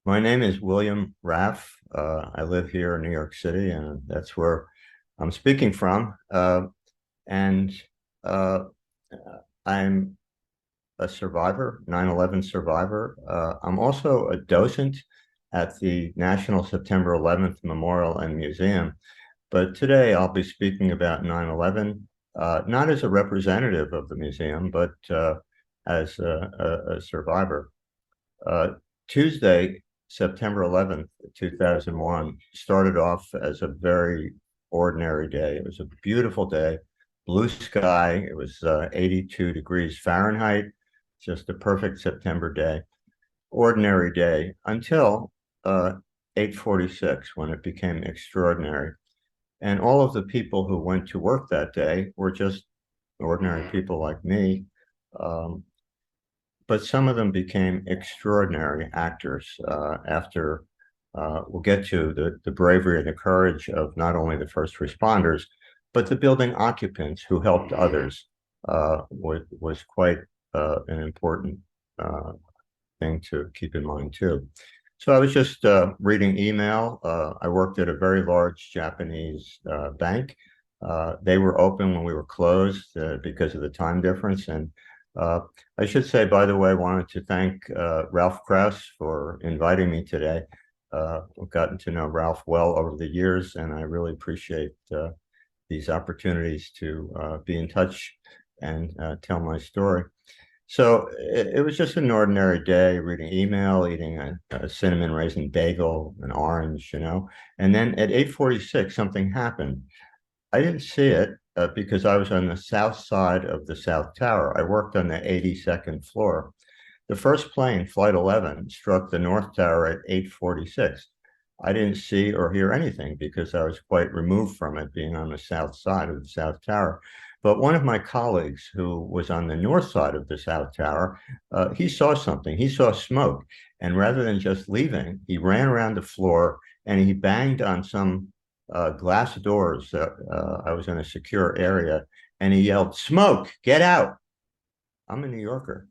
My name is William Raff. I live here in New York City, and that's where I'm speaking from. And uh, I'm a survivor, 9/11 survivor. I'm also a docent at the National September 11th Memorial and Museum. But today I'll be speaking about 9/11, not as a representative of the museum, but as a survivor. Uh, Tuesday, September 11th, 2001, started off as a very ordinary day. It was a beautiful day, blue sky. It was 82 degrees Fahrenheit, just a perfect September day. Ordinary day until 8:46 when it became extraordinary. And all of the people who went to work that day were just ordinary people like me. Um, but some of them became extraordinary actors after we'll get to the bravery and the courage of not only the first responders, but the building occupants who helped others was quite an important thing to keep in mind too. So I was just reading email. I worked at a very large Japanese bank. They were open when we were closed because of the time difference. And I should say, by the way, I wanted to thank Ralph Krauss for inviting me today. I've gotten to know Ralph well over the years, and I really appreciate these opportunities to be in touch and tell my story. So it was just an ordinary day, reading email, eating a cinnamon raisin bagel, an orange, And then at 8:46, something happened. I didn't see it because I was on the south side of the South Tower. I worked on the 82nd floor. The first plane, Flight 11, struck the North Tower at 8:46. I didn't see or hear anything because I was quite removed from it, being on the south side of the South Tower. But one of my colleagues who was on the north side of the South Tower, he saw something. He saw smoke. And rather than just leaving, he ran around the floor and he banged on some glass doors. I was in a secure area, and he yelled, "Smoke, get out." I'm a New Yorker.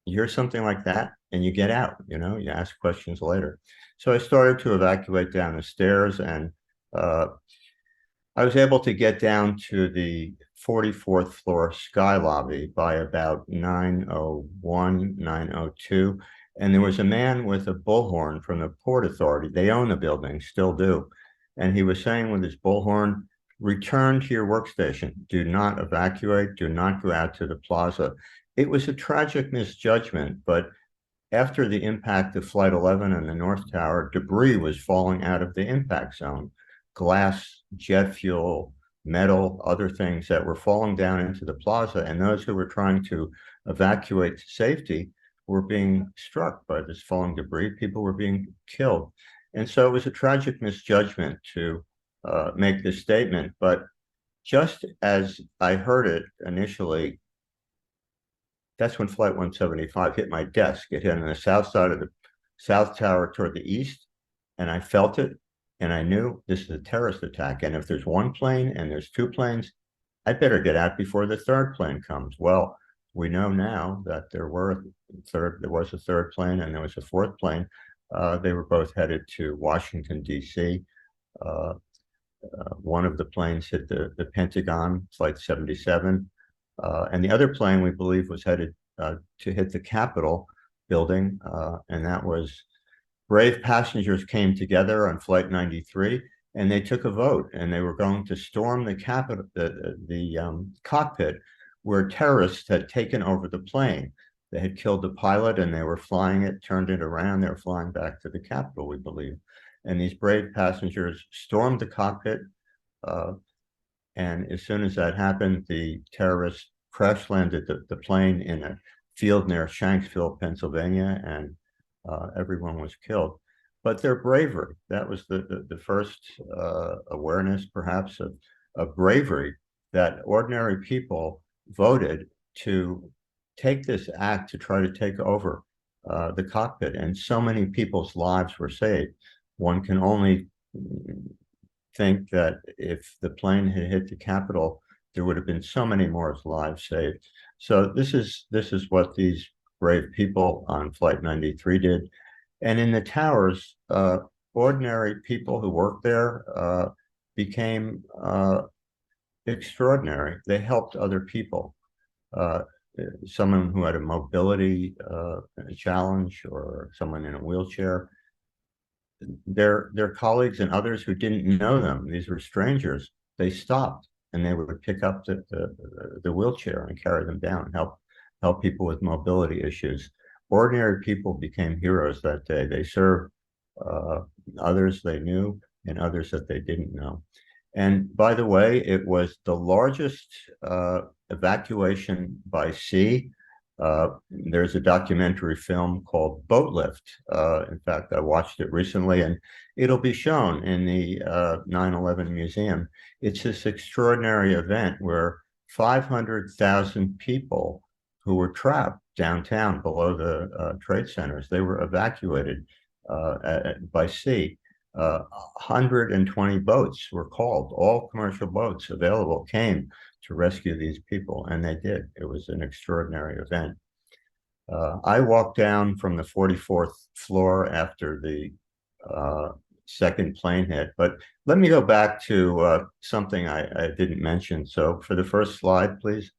You hear something like that and you get out, you ask questions later. So I started to evacuate down the stairs, and I was able to get down to the 44th floor sky lobby by about 9:01, 9:02. And there was a man with a bullhorn from the Port Authority. They own the building, still do. And he was saying with his bullhorn, "Return to your workstation. Do not evacuate. Do not go out to the plaza." It was a tragic misjudgment, but after the impact of Flight 11 and the North Tower, debris was falling out of the impact zone. Glass, jet fuel, metal, other things that were falling down into the plaza, and those who were trying to evacuate to safety were being struck by this falling debris. People were being killed. And so it was a tragic misjudgment to make this statement. But just as I heard it initially, that's when Flight 175 hit my desk. It hit on the south side of the South Tower toward the east, and I felt it, and I knew this is a terrorist attack. And if there's one plane and there's two planes, I better get out before the third plane comes. Well, we know now that there was a third plane and there was a fourth plane. They were both headed to Washington, D.C. One of the planes hit the Pentagon, Flight 77, and the other plane we believe was headed to hit the Capitol building, and that was brave passengers came together on Flight 93, and they took a vote, and they were going to storm the Capitol, the cockpit, where terrorists had taken over the plane. They had killed the pilot, and they were flying it, turned it around. They were flying back to the Capitol, we believe. And these brave passengers stormed the cockpit. Uh, and as soon as that happened, the terrorists crash landed the plane in a field near Shanksville, Pennsylvania, and everyone was killed. But their bravery, that was the first awareness, perhaps, of bravery, that ordinary people voted to take this act to try to take over the cockpit. And so many people's lives were saved. One can only think that if the plane had hit the Capitol, there would have been so many more lives saved. So this is what these brave people on Flight 93 did. And in the towers, ordinary people who worked there became extraordinary. They helped other people. Someone who had a mobility challenge, or someone in a wheelchair, their colleagues and others who didn't know them, these were strangers, they stopped and they would pick up the wheelchair and carry them down and help people with mobility issues. Ordinary people became heroes that day. They served others they knew and others that they didn't know. And by the way, it was the largest evacuation by sea. There's a documentary film called Boat Lift. In fact, I watched it recently, and it'll be shown in the 9/11 Museum. It's this extraordinary event where 500,000 people who were trapped downtown below the trade centers, they were evacuated by sea. 120 boats were called. All commercial boats available came to rescue these people, and they did. It was an extraordinary event. I walked down from the 44th floor after the second plane hit, but let me go back to something I didn't mention. So for the first slide, please.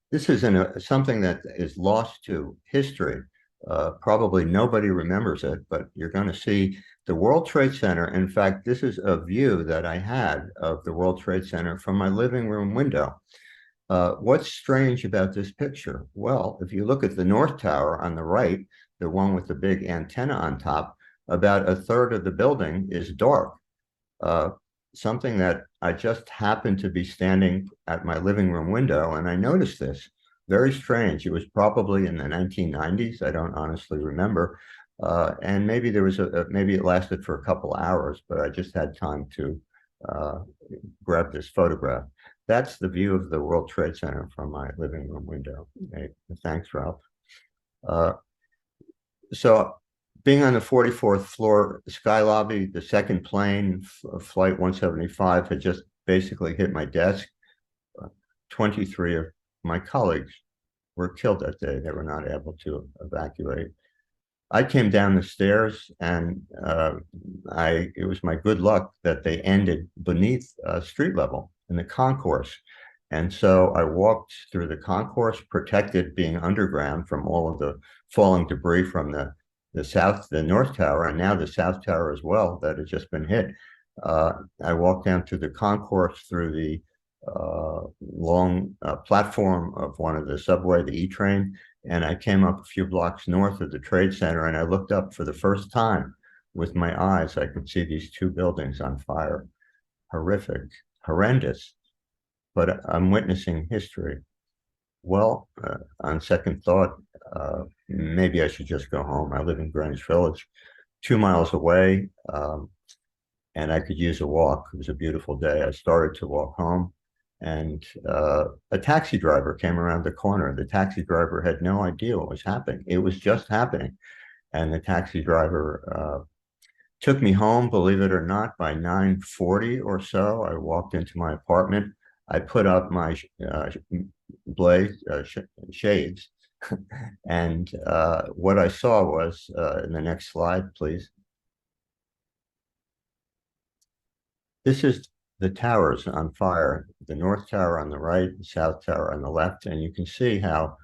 This is something that is lost to history. Probably nobody remembers it, but you're going to see the World Trade Center. In fact, this is a view that I had of the World Trade Center from my living room window. What's strange about this picture? Well, if you look at the North Tower on the right, the one with the big antenna on top, about a third of the building is dark. Something that I just happened to be standing at my living room window, and I noticed this. Very strange. It was probably in the 1990s. I don't honestly remember. And maybe there was maybe it lasted for a couple hours, but I just had time to grab this photograph. That's the view of the World Trade Center from my living room window. Okay. Thanks, Ralph. So being on the 44th floor sky lobby, the second plane, Flight 175, had just basically hit my desk. 23 of my colleagues were killed that day. They were not able to evacuate. I came down the stairs, and it was my good luck that they ended beneath street level in the concourse. And so I walked through the concourse, protected being underground from all of the falling debris from the North Tower, and now the South Tower as well, that had just been hit. I walked down to the concourse through the long platform of one of the subway, the E train, and I came up a few blocks north of the Trade Center, and I looked up for the first time with my eyes. I could see these two buildings on fire. Horrific, horrendous, but I'm witnessing history. Well, on second thought, maybe I should just go home. I live in Greenwich Village, 2 miles away, and I could use a walk. It was a beautiful day. I started to walk home, and a taxi driver came around the corner. The taxi driver had no idea what was happening. It was just happening. And the taxi driver took me home, believe it or not, by 9:40 or so. I walked into my apartment. I put up my shades, And what I saw was, in the next slide, please. This is the towers on fire, the North Tower on the right, the South Tower on the left. And you can see how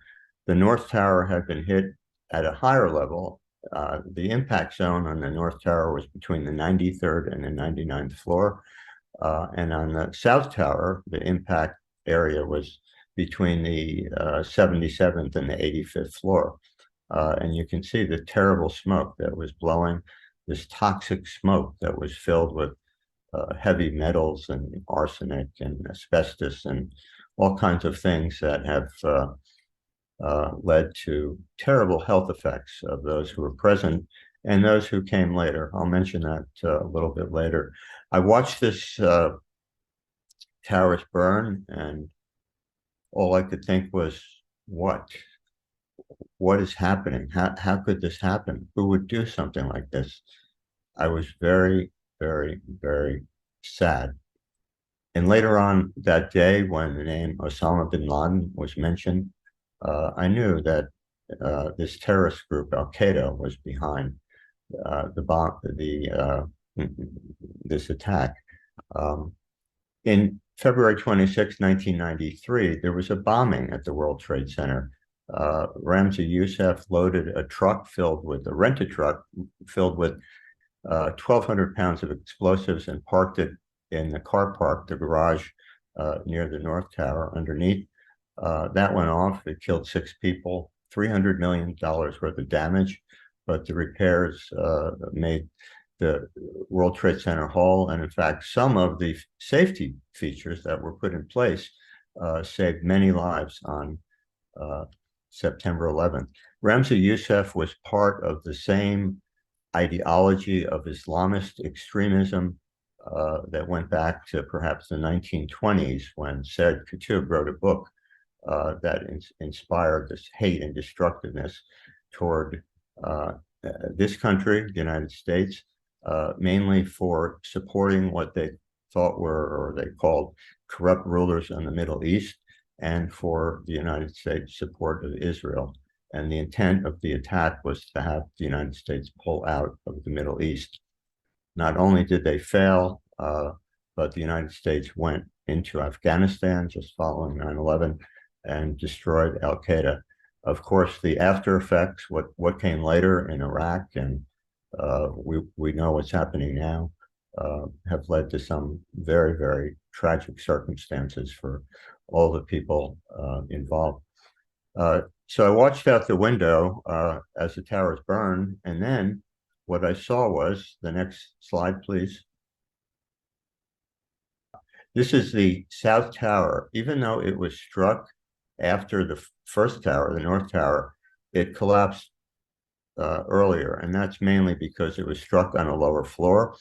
the North Tower had been hit at a higher level. The impact zone on the North Tower was between the 93rd and the 99th floor. And on the South Tower, the impact area was between the 77th and the 85th floor. And you can see the terrible smoke that was blowing, this toxic smoke that was filled with heavy metals and arsenic and asbestos and all kinds of things that have led to terrible health effects of those who were present and those who came later. I'll mention that a little bit later. I watched this towers burn, and all I could think was, what? What is happening? How could this happen? Who would do something like this? I was very, very, very sad. And later on that day, when the name Osama bin Laden was mentioned, I knew that this terrorist group, Al Qaeda, was behind this attack. In February 26, 1993, there was a bombing at the World Trade Center. Ramzi Youssef loaded a rented truck filled with 1,200 pounds of explosives and parked it in the car park, the garage near the North Tower underneath. That went off. It killed 6 people, $300 million worth of damage, but the repairs made the World Trade Center whole. And in fact, some of the safety features that were put in place saved many lives on September 11th. Ramzi Youssef was part of the same ideology of Islamist extremism that went back to perhaps the 1920s, when Said Qutb wrote a book that inspired this hate and destructiveness toward this country, the United States, mainly for supporting what they thought were, or they called, corrupt rulers in the Middle East, and for the United States support of Israel. And the intent of the attack was to have the United States pull out of the Middle East. Not only did they fail, but the United States went into Afghanistan just following 9/11 and destroyed Al Qaeda. Of course, the after effects, what came later in Iraq, and we know what's happening now, have led to some very, very tragic circumstances for all the people involved. So I watched out the window as the towers burned, and then what I saw was, the next slide, please. This is the South Tower. Even though it was struck after the first tower, the North Tower, it collapsed earlier, and that's mainly because it was struck on a lower floor.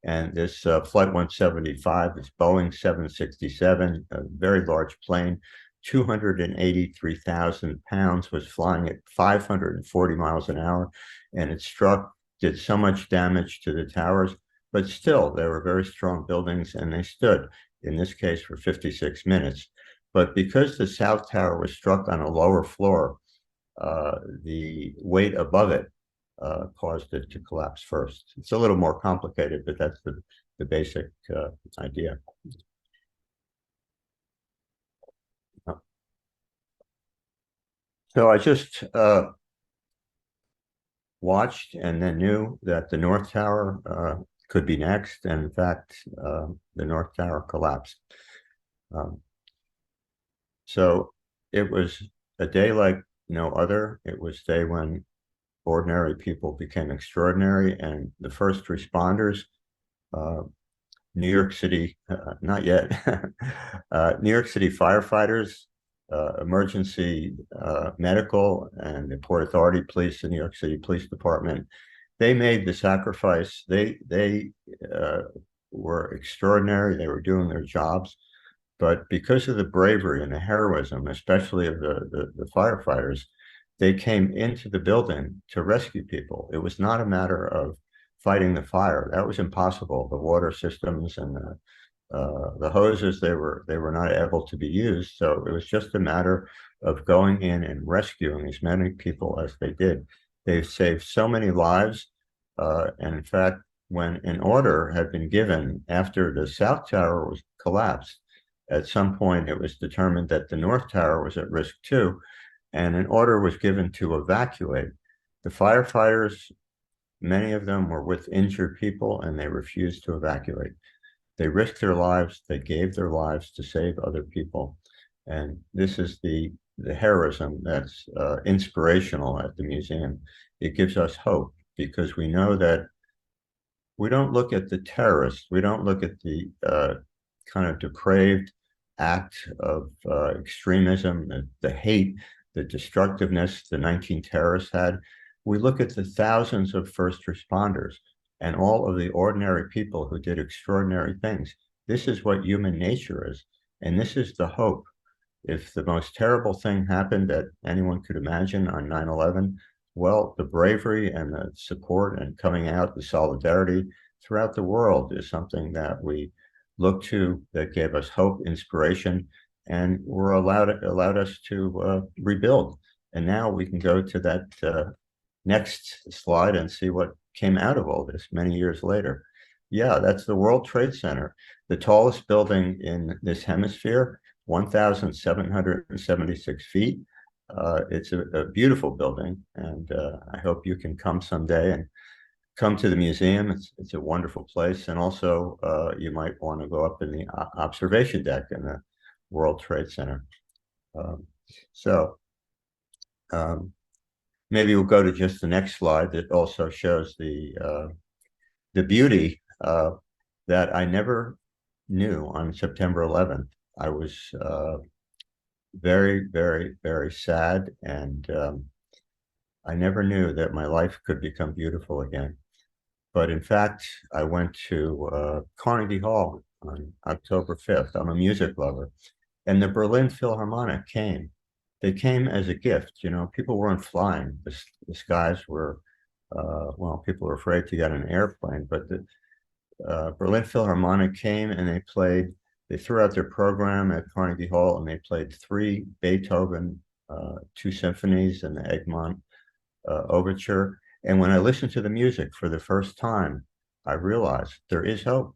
And this Flight 175, this Boeing 767, a very large plane, 283,000 pounds, was flying at 540 miles an hour, and it struck, did so much damage to the towers, but still, they were very strong buildings, and they stood, in this case, for 56 minutes. But because the South Tower was struck on a lower floor, the weight above it caused it to collapse first. It's a little more complicated, but that's the basic idea. So I just watched and then knew that the North Tower could be next. And in fact, the North Tower collapsed. So it was a day like no other. It was a day when ordinary people became extraordinary, and the first responders, New York City, not yet, New York City firefighters, emergency medical, and the Port Authority Police, the New York City Police Department, they made the sacrifice. They were extraordinary. They were doing their jobs. But because of the bravery and the heroism, especially of the firefighters, they came into the building to rescue people. It was not a matter of fighting the fire. That was impossible. The water systems and the hoses, they were not able to be used. So it was just a matter of going in and rescuing as many people as they did. They've saved so many lives. And in fact, when an order had been given after the South Tower was collapsed, at some point it was determined that the North Tower was at risk too, and an order was given to evacuate. The firefighters, many of them were with injured people, and they refused to evacuate. They risked their lives, they gave their lives to save other people. And this is the heroism that's inspirational at the museum. It gives us hope because we know that we don't look at the terrorists, we don't look at the kind of depraved act of extremism, the hate, the destructiveness the 19 terrorists had. We look at the thousands of first responders and all of the ordinary people who did extraordinary things. This is what human nature is, and this is the hope. If the most terrible thing happened that anyone could imagine on 9/11, well, the bravery and the support and coming out, the solidarity throughout the world is something that we look to, that gave us hope, inspiration, and were allowed us to rebuild. And now we can go to that next slide and see what came out of all this many years later. Yeah, that's the World Trade Center, the tallest building in this hemisphere, 1,776 feet. It's a beautiful building, and I hope you can come someday and come to the museum. It's a wonderful place, and also you might want to go up in the observation deck in the World Trade Center. Um, so maybe we'll go to just the next slide that also shows the beauty that I never knew on September 11th. I was very, very, very sad, and I never knew that my life could become beautiful again. But in fact, I went to Carnegie Hall on October 5th. I'm a music lover, and the Berlin Philharmonic came. They came as a gift. You know, people weren't flying. The skies were, well, people were afraid to get on an airplane, but the Berlin Philharmonic came and they threw out their program at Carnegie Hall, and they played 3 Beethoven, 2 symphonies and the Egmont overture. And when I listened to the music for the first time, I realized there is hope,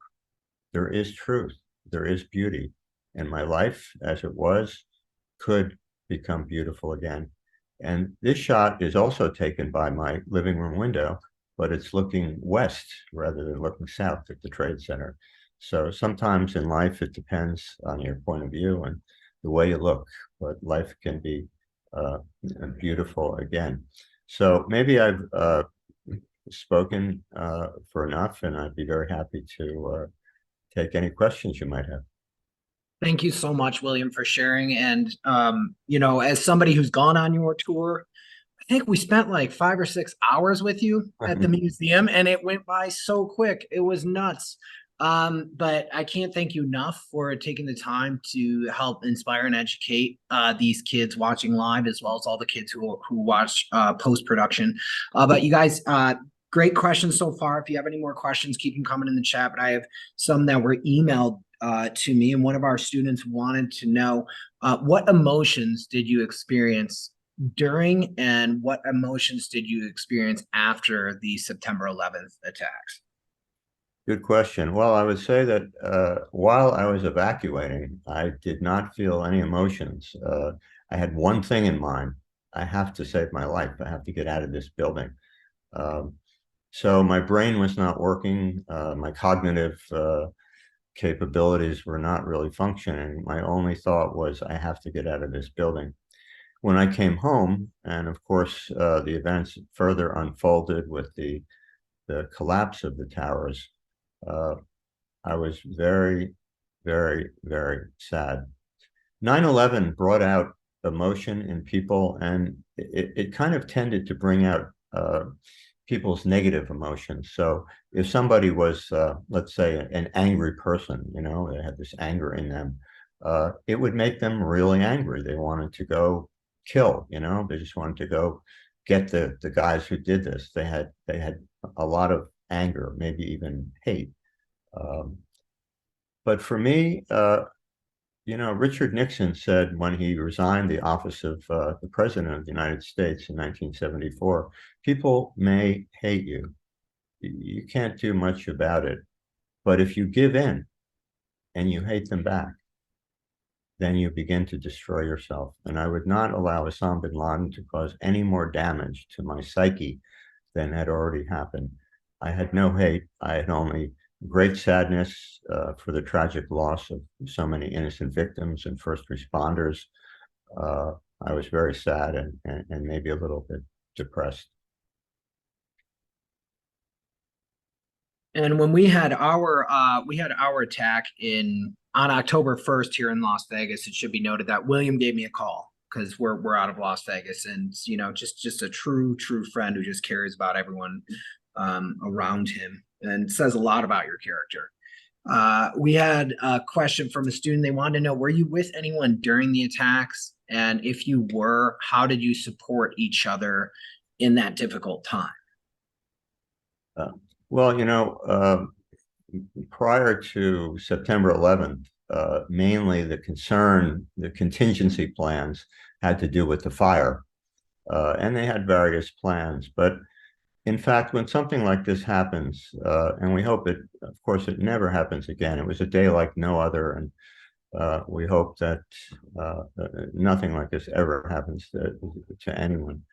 there is truth, there is beauty. And my life as it was could become beautiful again. And this shot is also taken by my living room window, but it's looking west rather than looking south at the Trade Center. So sometimes in life, it depends on your point of view and the way you look, but life can be beautiful again. So maybe I've spoken for enough, and I'd be very happy to take any questions you might have. Thank you so much, William, for sharing. And, you know, as somebody who's gone on your tour, I think we spent like 5 or 6 hours with you at the museum, and it went by so quick. It was nuts. But I can't thank you enough for taking the time to help inspire and educate these kids watching live, as well as all the kids who watch post-production. But you guys, great questions so far. If you have any more questions, keep them coming in the chat. But I have some that were emailed to me, and one of our students wanted to know what emotions did you experience during, and what emotions did you experience after the September 11th attacks? Good question. Well, I would say that while I was evacuating, I did not feel any emotions. I had one thing in mind. I have to save my life. I have to get out of this building. So my brain was not working. My cognitive capabilities were not really functioning. My only thought was, I have to get out of this building. When I came home, and of course, the events further unfolded with the collapse of the towers, I was very, very, very sad. 9/11 brought out emotion in people, and it kind of tended to bring out people's negative emotions. So if somebody was, let's say, an angry person, you know, they had this anger in them, it would make them really angry. They wanted to go kill, you know, they just wanted to go get the guys who did this. They had a lot of anger, maybe even hate. Um, But for me, Richard Nixon said when he resigned the office of the President of the United States in 1974, people may hate you. You can't do much about it. But if you give in and you hate them back, then you begin to destroy yourself. And I would not allow Osama bin Laden to cause any more damage to my psyche than had already happened. I had no hate. I had only great sadness for the tragic loss of so many innocent victims and first responders. I was very sad and maybe a little bit depressed. And when we had our attack on October 1st here in Las Vegas, it should be noted that William gave me a call because we're out of Las Vegas, and just a true friend who just cares about everyone around him and says a lot about your character. We had a question from a student. They wanted to know, were you with anyone during the attacks? And if you were, how did you support each other in that difficult time? Well, prior to September 11th, mainly the contingency plans had to do with the fire. And they had various plans. But in fact, when something like this happens, and we hope of course, it never happens again. It was a day like no other. And we hope that nothing like this ever happens to anyone.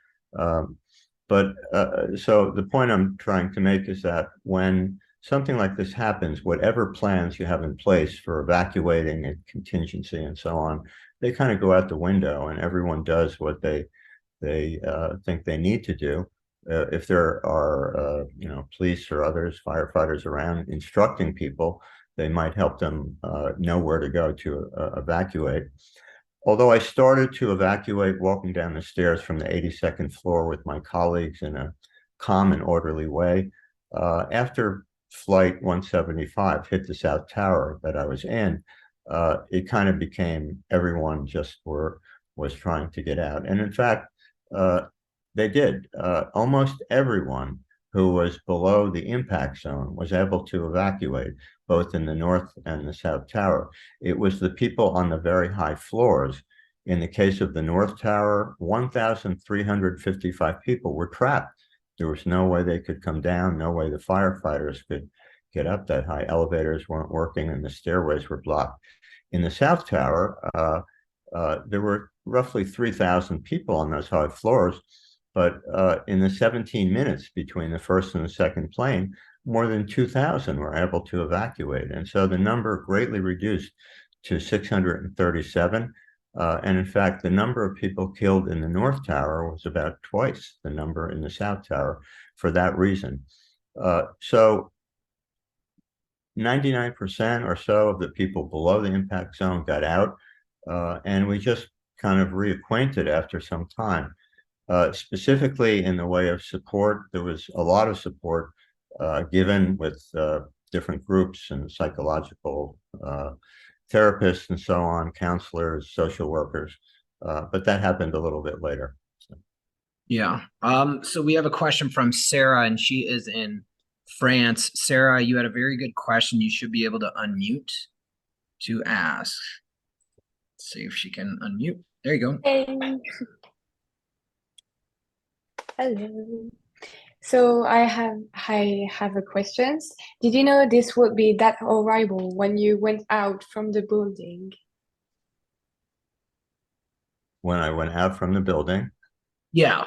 So the point I'm trying to make is that when something like this happens, whatever plans you have in place for evacuating a contingency and so on, they kind of go out the window, and everyone does what they think they need to do. If there are, police or others, firefighters around instructing people, they might help them know where to go to evacuate. Although I started to evacuate walking down the stairs from the 82nd floor with my colleagues in a calm and orderly way, after Flight 175 hit the South Tower that I was in, it kind of became everyone just was trying to get out. And in fact, they did. Almost everyone who was below the impact zone was able to evacuate, both in the North and the South Tower. It was the people on the very high floors. In the case of the North Tower, 1,355 people were trapped. There was no way they could come down, no way the firefighters could get up that high. Elevators weren't working and the stairways were blocked. In the South Tower, there were roughly 3,000 people on those high floors. But in the 17 minutes between the first and the second plane, more than 2,000 were able to evacuate. And so the number greatly reduced to 637. And in fact, the number of people killed in the North Tower was about twice the number in the South Tower for that reason. So 99% or so of the people below the impact zone got out. And we just kind of reacquainted after some time. Specifically in the way of support, there was a lot of support given with different groups and psychological therapists and so on, counselors, social workers, but that happened a little bit later. So. Yeah. So we have a question from Sarah, and she is in France. Sarah, you had a very good question. You should be able to unmute to ask. Let's see if she can unmute. There you go. Hey. Hello. So I have a question. Did you know this would be that horrible when you went out from the building? When I went out from the building? Yeah.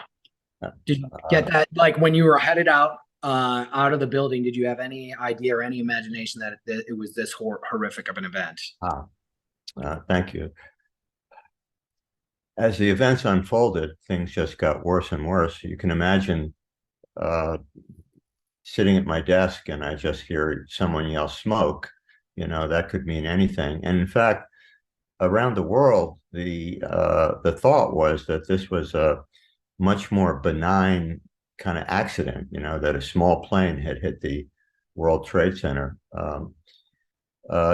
Did you get that? Like when you were headed out of the building, did you have any idea or any imagination that it was this horrific of an event? Thank you. As the events unfolded, things just got worse and worse. You can imagine sitting at my desk and I just hear someone yell smoke. That could mean anything. And in fact, around the world, the thought was that this was a much more benign kind of accident, that a small plane had hit the World Trade Center.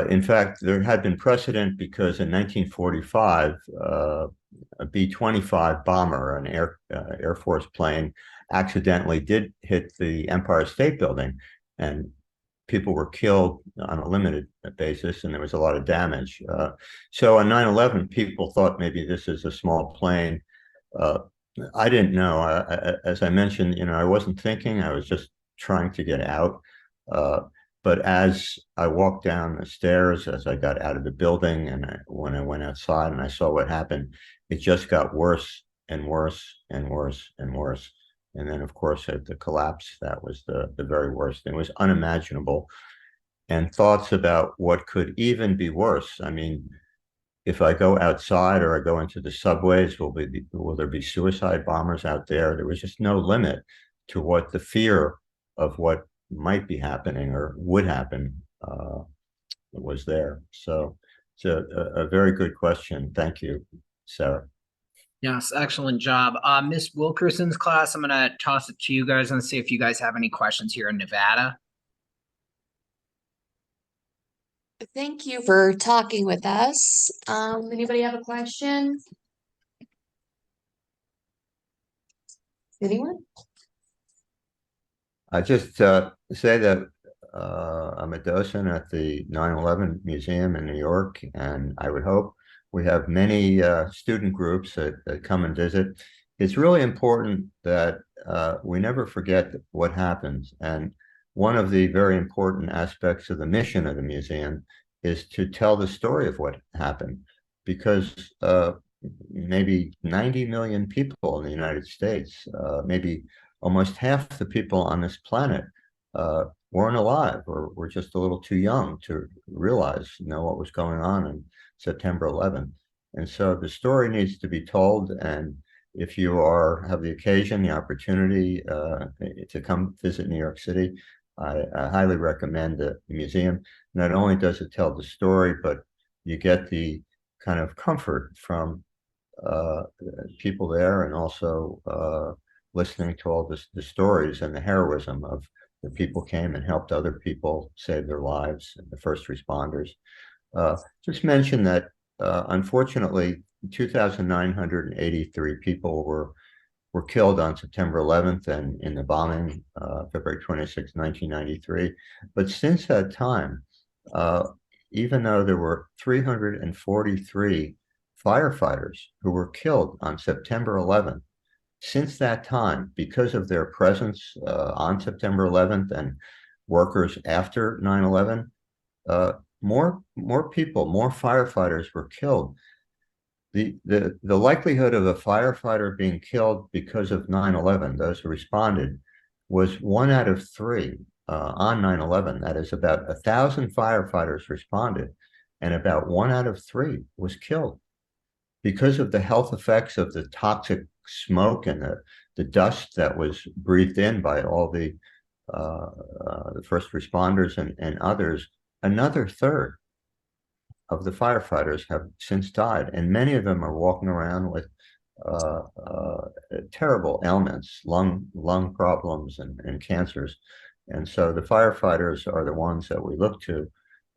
In fact, there had been precedent because in 1945, a B-25 bomber, an Air Force plane, accidentally did hit the Empire State Building, and people were killed on a limited basis, and there was a lot of damage. So on 9/11, people thought maybe this is a small plane. I didn't know. As I mentioned, I wasn't thinking. I was just trying to get out. But as I walked down the stairs, as I got out of the building, and when I went outside and I saw what happened, it just got worse and worse and worse and worse. And then, of course, at the collapse, that was the very worst. It was unimaginable. And thoughts about what could even be worse. I mean, if I go outside or I go into the subways, will there be suicide bombers out there? There was just no limit to what the fear of what might be happening or would happen was there. So it's a very good question. Thank you, Sarah. Yes, excellent job. Miss Wilkerson's class, I'm going to toss it to you guys and see if you guys have any questions here in Nevada. Thank you for talking with us. Anybody have a question? Anyone? I just say that I'm a docent at the 9/11 Museum in New York, and I would hope we have many student groups that come and visit. It's really important that we never forget what happens. And one of the very important aspects of the mission of the museum is to tell the story of what happened, because maybe 90 million people in the United States, maybe almost half the people on this planet weren't alive, or were just a little too young to realize, what was going on in September 11th. And so the story needs to be told. And if you have the occasion, the opportunity to come visit New York City, I highly recommend the museum. Not only does it tell the story, but you get the kind of comfort from people there, and also listening to all the stories and the heroism of the people came and helped other people save their lives, and the first responders. Just mention that unfortunately 2,983 people were killed on September 11th and in the bombing, February 26, 1993. But since that time, even though there were 343 firefighters who were killed on September 11th, since that time, because of their presence on September 11th and workers after 9/11, more people, more firefighters were killed. The likelihood of a firefighter being killed because of 9/11, those who responded, was 1 out of 3 on 9/11. That is, about 1,000 firefighters responded, and about 1 out of 3 was killed because of the health effects of the toxic smoke and the dust that was breathed in by all the first responders and others. Another third of the firefighters have since died, and many of them are walking around with terrible ailments, lung problems and cancers. And so the firefighters are the ones that we look to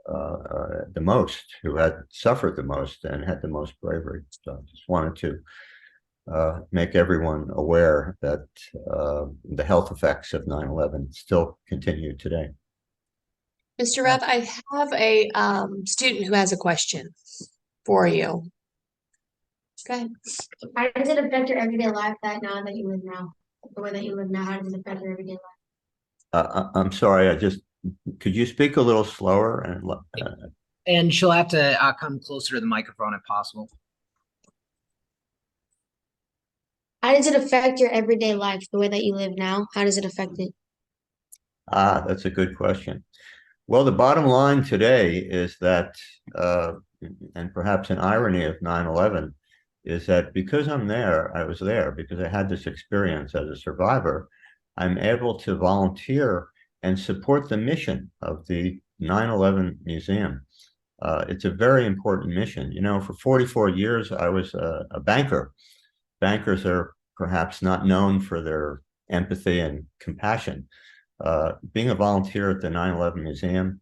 the most, who had suffered the most and had the most bravery. So I just wanted to make everyone aware that the health effects of 9/11 still continue today. Mr. Raff, I have a student who has a question for you. Go ahead. How does it affect your everyday life that you live now? The way that you live now, how does it affect your everyday life? I'm sorry, could you speak a little slower? And she'll have to come closer to the microphone if possible. How does it affect your everyday life, the way that you live now? How does it affect it? That's a good question. Well, the bottom line today is that, and perhaps an irony of 9/11, is that because I was there because I had this experience as a survivor, I'm able to volunteer and support the mission of the 9/11 Museum. It's a very important mission. For 44 years, I was a banker. Bankers are perhaps not known for their empathy and compassion. Being a volunteer at the 9/11 Museum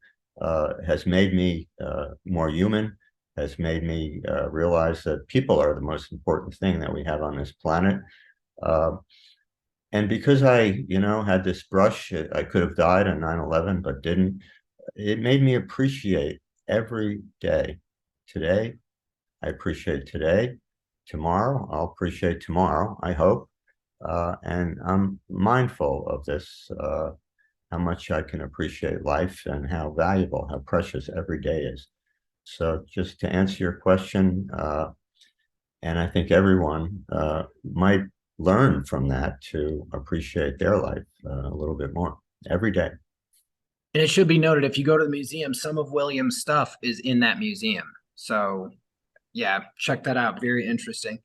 has made me more human, has made me realize that people are the most important thing that we have on this planet. And because I, had this brush, I could have died on 9/11, but didn't. it made me appreciate every day. Today, I appreciate today. Tomorrow, I'll appreciate tomorrow, I hope. And I'm mindful of this, how much I can appreciate life and how valuable, how precious every day is. So just to answer your question, and I think everyone might learn from that to appreciate their life a little bit more every day. And it should be noted, if you go to the museum, some of William's stuff is in that museum. So yeah, check that out. Very interesting.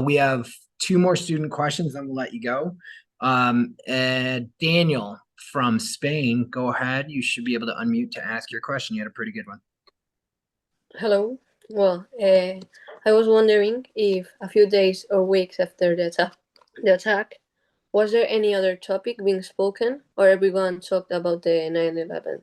We have two more student questions, then we'll let you go. And Daniel from Spain, go ahead. You should be able to unmute to ask your question. You had a pretty good one. Hello. Well, I was wondering if a few days or weeks after the attack, was there any other topic being spoken, or everyone talked about the 9/11?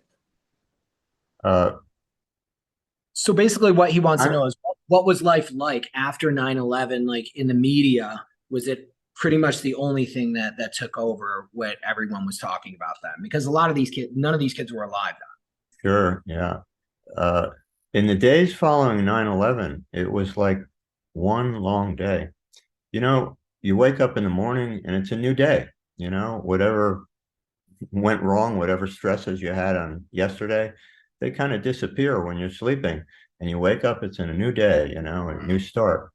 So basically what he wants to I- know is what was life like after 9/11, like in the media? Was it pretty much the only thing that took over what everyone was talking about then? Because a lot of these kids, none of these kids were alive then. Sure, yeah. In the days following 9/11, it was like one long day. You know, you wake up in the morning and it's a new day. You know, whatever went wrong, whatever stresses you had on yesterday, they kind of disappear when you're sleeping. And you wake up, it's in a new day, you know, a new start.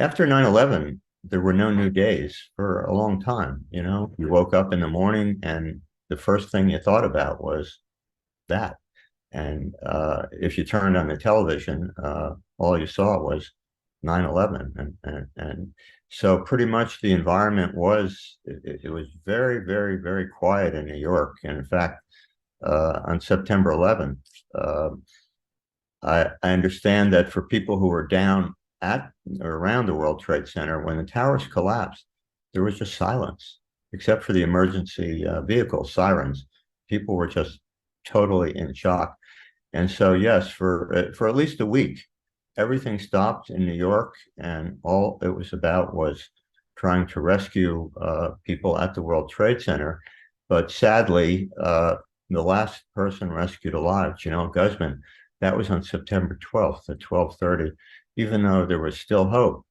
After 9/11, there were no new days for a long time. You know, you woke up in the morning and the first thing you thought about was that. And if you turned on the television, all you saw was 9/11. And so pretty much the environment was, it was very, very, very quiet in New York. And in fact, on September 11th, I understand that for people who were down at or around the World Trade Center, when the towers collapsed, there was just silence, except for the emergency vehicle sirens. People were just totally in shock. And so, yes, for at least a week, everything stopped in New York, and all it was about was trying to rescue people at the World Trade Center. But sadly, the last person rescued alive, Janelle Guzman, that was on September 12th at 12:30. Even though there was still hope,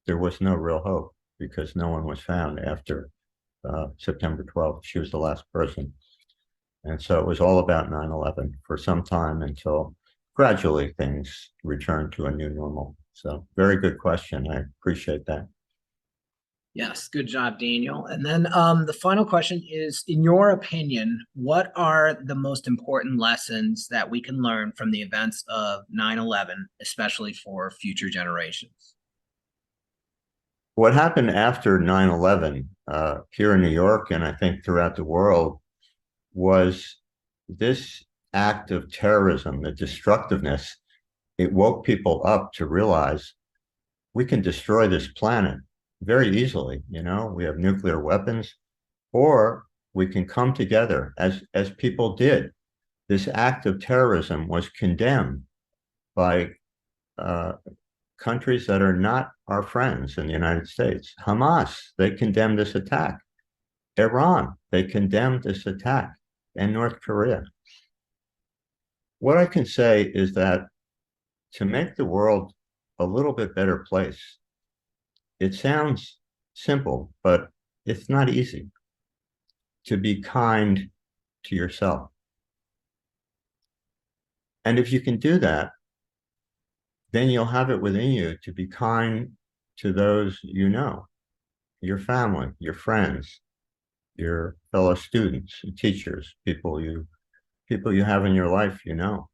there was no real hope because no one was found after September 12th. She was the last person. And so it was all about 9/11 for some time until gradually things returned to a new normal. So very good question. I appreciate that. Yes, good job, Daniel. And then the final question is, in your opinion, what are the most important lessons that we can learn from the events of 9/11, especially for future generations? What happened after 9/11 here in New York, and I think throughout the world, was this act of terrorism, the destructiveness. It woke people up to realize we can destroy this planet very easily. You know, we have nuclear weapons, or we can come together as people did. This act of terrorism was condemned by countries that are not our friends in the United States. Hamas, they condemned this attack. Iran, they condemned this attack, and North Korea. What I can say is that to make the world a little bit better place, it sounds simple, but it's not easy. To be kind to yourself. And if you can do that, then you'll have it within you to be kind to those you know, your family, your friends, your fellow students, teachers, people you have in your life, you know.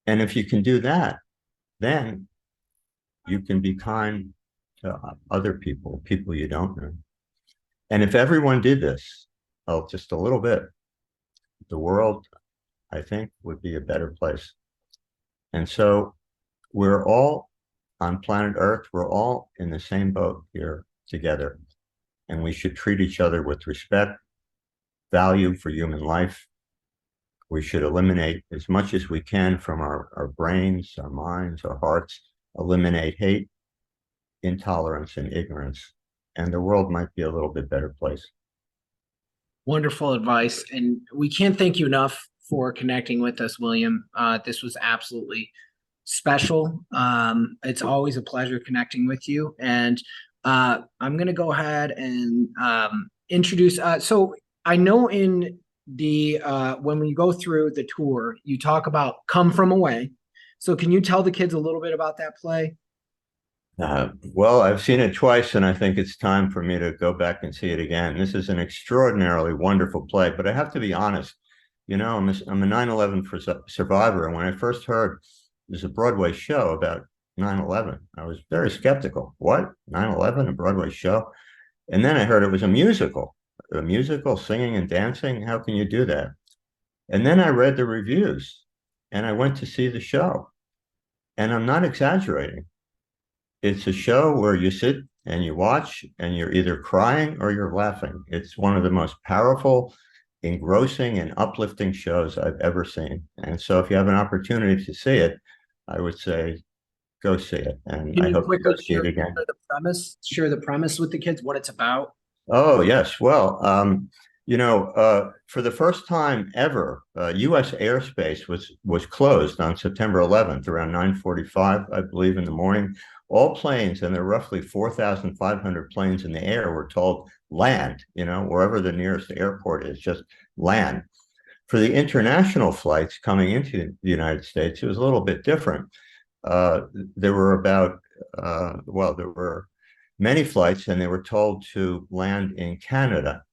And if you can do that, then you can be kind to other people, people you don't know. And if everyone did this, oh, just a little bit, the world, I think, would be a better place. And so we're all on planet Earth, we're all in the same boat here together. And we should treat each other with respect, value for human life. We should eliminate as much as we can from our brains, our minds, our hearts, eliminate hate, intolerance, and ignorance. And the world might be a little bit better place. Wonderful advice. And we can't thank you enough for connecting with us, William. This was absolutely special. It's always a pleasure connecting with you. And I'm going to go ahead and introduce. So I know in the when we go through the tour, you talk about Come From Away. So can you tell the kids a little bit about that play? Well, I've seen it twice, and I think it's time for me to go back and see it again. This is an extraordinarily wonderful play, but I have to be honest. I'm a 9/11 survivor, and when I first heard there's a Broadway show about 9/11, I was very skeptical. What? 9/11, a Broadway show? And then I heard it was a musical singing and dancing. How can you do that? And then I read the reviews, and I went to see the show, and I'm not exaggerating. It's a show where you sit and you watch and you're either crying or you're laughing. It's one of the most powerful, engrossing, and uplifting shows I've ever seen. And so if you have an opportunity to see it, I would say go see it. And Can I you hope you go quickly see it again. share the premise with the kids, what it's about? Oh, yes. Well, for the first time ever, U.S. airspace was closed on September 11th around 9:45, I believe, in the morning. All planes, and there are roughly 4,500 planes in the air, were told land, wherever the nearest airport is, just land. For the international flights coming into the United States, it was a little bit different. There were there were many flights, and they were told to land in Canada.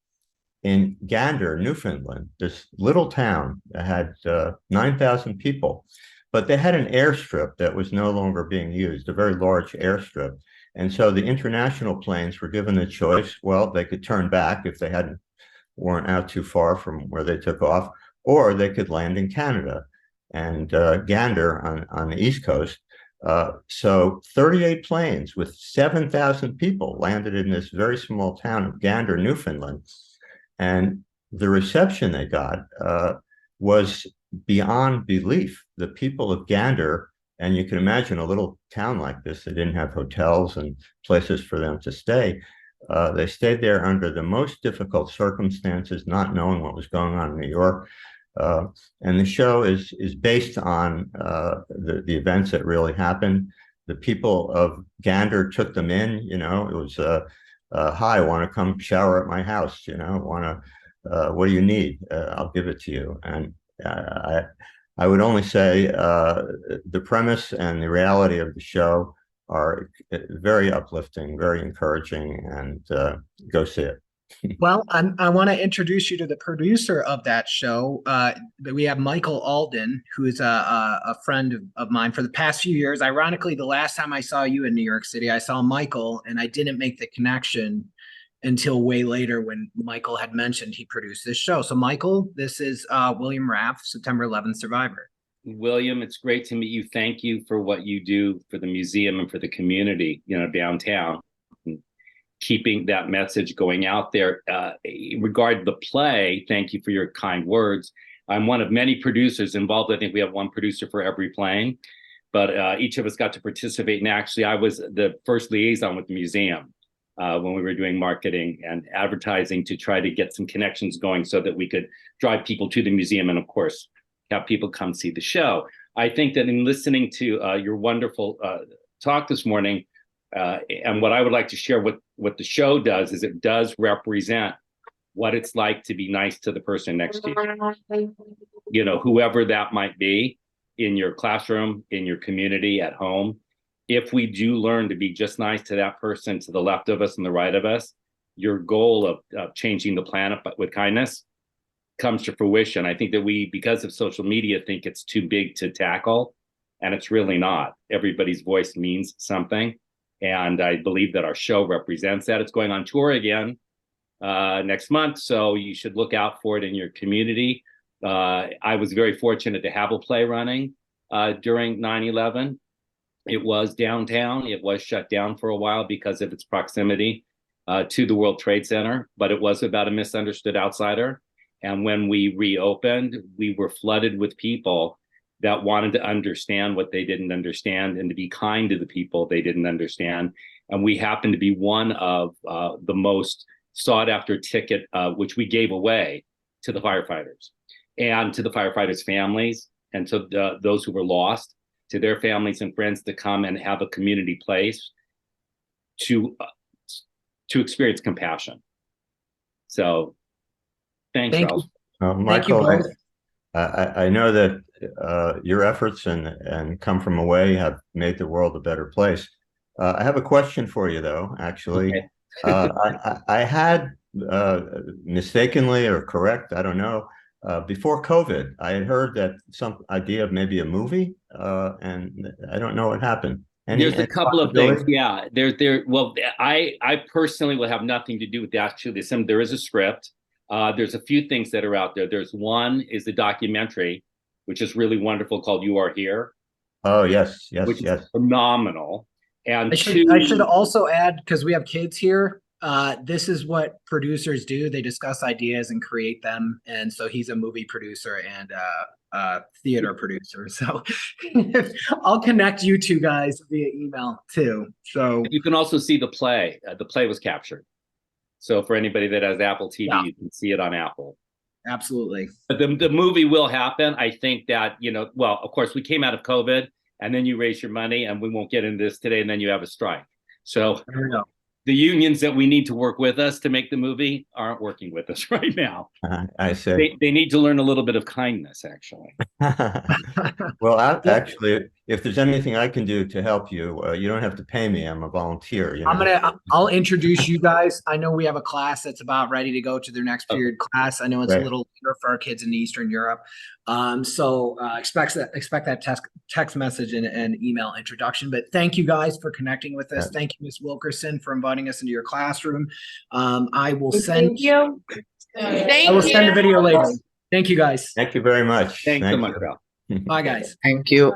In Gander, Newfoundland, this little town that had 9,000 people, but they had an airstrip that was no longer being used, a very large airstrip. And so the international planes were given the choice. Well, they could turn back if they weren't out too far from where they took off, or they could land in Canada and Gander on the East Coast. So 38 planes with 7,000 people landed in this very small town of Gander, Newfoundland. And the reception they got was beyond belief. The people of Gander, and you can imagine a little town like this, they didn't have hotels and places for them to stay. They stayed there under the most difficult circumstances, not knowing what was going on in New York. And the show is based on the events that really happened. The people of Gander took them in. It was hi, I want to come shower at my house. What do you need? I'll give it to you. And I would only say the premise and the reality of the show are very uplifting, very encouraging, and go see it. Well, I want to introduce you to the producer of that show. We have Michael Alden, who is a friend of mine for the past few years. Ironically, the last time I saw you in New York City, I saw Michael, and I didn't make the connection until way later when Michael had mentioned he produced this show. So, Michael, this is William Raff, September 11th survivor. William, it's great to meet you. Thank you for what you do for the museum and for the community, downtown. Keeping that message going out there. Regarding the play, thank you for your kind words. I'm one of many producers involved. I think we have one producer for every plane, but each of us got to participate. And actually, I was the first liaison with the museum when we were doing marketing and advertising to try to get some connections going so that we could drive people to the museum and, of course, have people come see the show. I think that in listening to your wonderful talk this morning, and what I would like to share, what the show does is it does represent what it's like to be nice to the person next to you. Whoever that might be in your classroom, in your community, at home. If we do learn to be just nice to that person to the left of us and the right of us, your goal of changing the planet but with kindness comes to fruition. I think that we, because of social media, think it's too big to tackle, and it's really not. Everybody's voice means something. And I believe that our show represents that. It's going on tour again next month, so you should look out for it in your community. I was very fortunate to have a play running during 9/11. It was downtown. It was shut down for a while because of its proximity to the World Trade Center, but it was about a misunderstood outsider. And when we reopened, we were flooded with people that wanted to understand what they didn't understand and to be kind to the people they didn't understand. And we happened to be one of the most sought-after ticket, which we gave away to the firefighters and to the firefighters' families, and to those who were lost, to their families and friends, to come and have a community place to experience compassion. So, thanks, Thank Ralph. you Michael, both. I know that your efforts and come from away have made the world a better place. I have a question for you, though, actually. Okay. I had mistakenly or correct, I don't know, before COVID, I had heard that some idea of maybe a movie, and I don't know what happened. There's a Any couple of things. possibility? Yeah, well, I personally will have nothing to do with that. Actually, there is a script. There's a few things that are out there. There's one is the documentary, which is really wonderful, called "You Are Here," Oh, yes, yes, which yes. is phenomenal. And I should also add, because we have kids here, this is what producers do. They discuss ideas and create them. And so he's a movie producer and theater producer. So I'll connect you two guys via email too. So you can also see the play. The play was captured. So for anybody that has Apple TV, Yeah. you can see it on Apple. absolutely. But the movie will happen. I think that, well, of course, we came out of COVID, and then you raise your money, and we won't get into this today, and then you have a strike. So There we go. the unions that we need to work with us to make the movie aren't working with us right now. I see. They need to learn a little bit of kindness, actually. Well, actually, if there's anything I can do to help you, you don't have to pay me. I'm a volunteer. I'll introduce you guys. I know we have a class that's about ready to go to their next period class. I know it's a Right. little later for our kids in Eastern Europe. So expect that text message and email introduction. But thank you guys for connecting with us. Yeah. Thank you, Ms. Wilkerson, for inviting us into your classroom. I will send Thank you. I will send the video later. Thank you guys. Thank you very much. Thanks so Thank much, you. Ralph. Bye guys. Thank you.